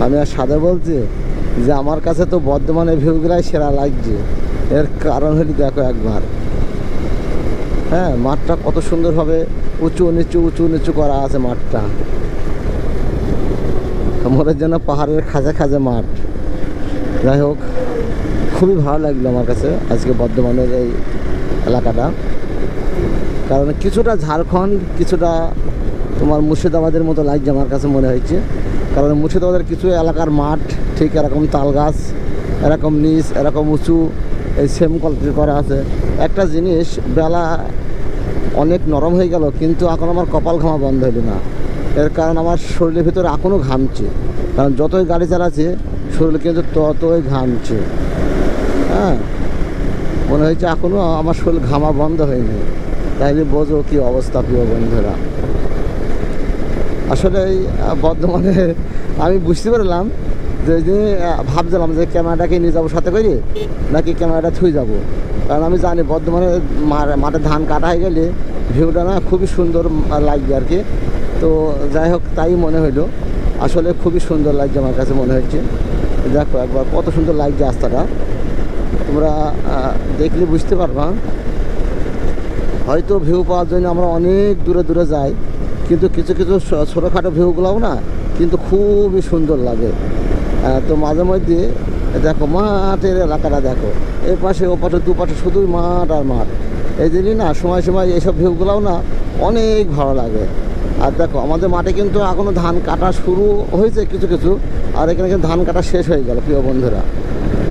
আমি আর সাদা বলছি যে আমার কাছে তো বর্ধমানের ভিউগুলাই সেরা লাগছে। এর কারণ হলি দেখো একবার, হ্যাঁ, মাঠটা কত সুন্দরভাবে উঁচু নিচু করা আছে মাঠটা, মনে যেন পাহাড়ের খাঁজা খাঁজা মাঠ। যাই হোক, খুবই ভালো লাগলো আমার কাছে আজকে বর্ধমানের এই এলাকাটা। কারণ কিছুটা ঝাড়খণ্ড, কিছুটা তোমার মুর্শিদাবাদের মতো লাগছে আমার কাছে মনে হয়েছে। কারণ মুর্শিদাবাদের কিছু এলাকার মাঠ ঠিক এরকম তাল গাছ, এরকম নিচ, এরকম উঁচু, এই সেম কোয়ালিটি করা আছে। একটা জিনিস, বেলা অনেক নরম হয়ে গেল কিন্তু এখন আমার কপাল ঘামা বন্ধ হলো না। এর কারণ আমার শরীরের ভিতরে এখনও ঘামছে, কারণ যতই গাড়ি চালাচ্ছে শরীর কিন্তু ততই ঘামছে। হ্যাঁ, মনে হয়েছে এখনও আমার শরীর ঘামা বন্ধ হয়নি। তাইলে বোঝো কী অবস্থা প্রিয় বন্ধুরা। আসলে এই বর্ধমানে আমি বুঝতে পারলাম যে ভাবছিলাম যে ক্যামেরাটাকে নিয়ে যাবো সাথে করে নাকি ক্যামেরাটা থুয়ে যাবো। কারণ আমি জানি বর্ধমানে মাঠে ধান কাটা হয়ে গেলে ভিউটা না খুবই সুন্দর লাগবে আর কি। তো যাই হোক, তাই মনে হইলো। আসলে খুবই সুন্দর লাগছে আমার কাছে মনে হচ্ছে। দেখো একবার কত সুন্দর লাগছে রাস্তাটা, তোমরা দেখলে বুঝতে পারবা। হয়তো ভিউ পাওয়ার জন্য আমরা অনেক দূরে যাই, কিন্তু কিছু ছোটোখাটো ভিউগুলোও না কিন্তু খুবই সুন্দর লাগে। তো মাঝে মধ্যে দেখো মাঠের এলাকাটা দেখো, এই পাশে ও পাশে দুপাশে শুধুই মাঠ আর মাঠ। এই জন্যই না সময় এইসব ভিউগুলোও না অনেক ভালো লাগে। আর দেখো আমাদের মাঠে কিন্তু এখনও ধান কাটা শুরু হয়েছে কিছু, আর এখানে কিন্তু ধান কাটা শেষ হয়ে গেল প্রিয় বন্ধুরা।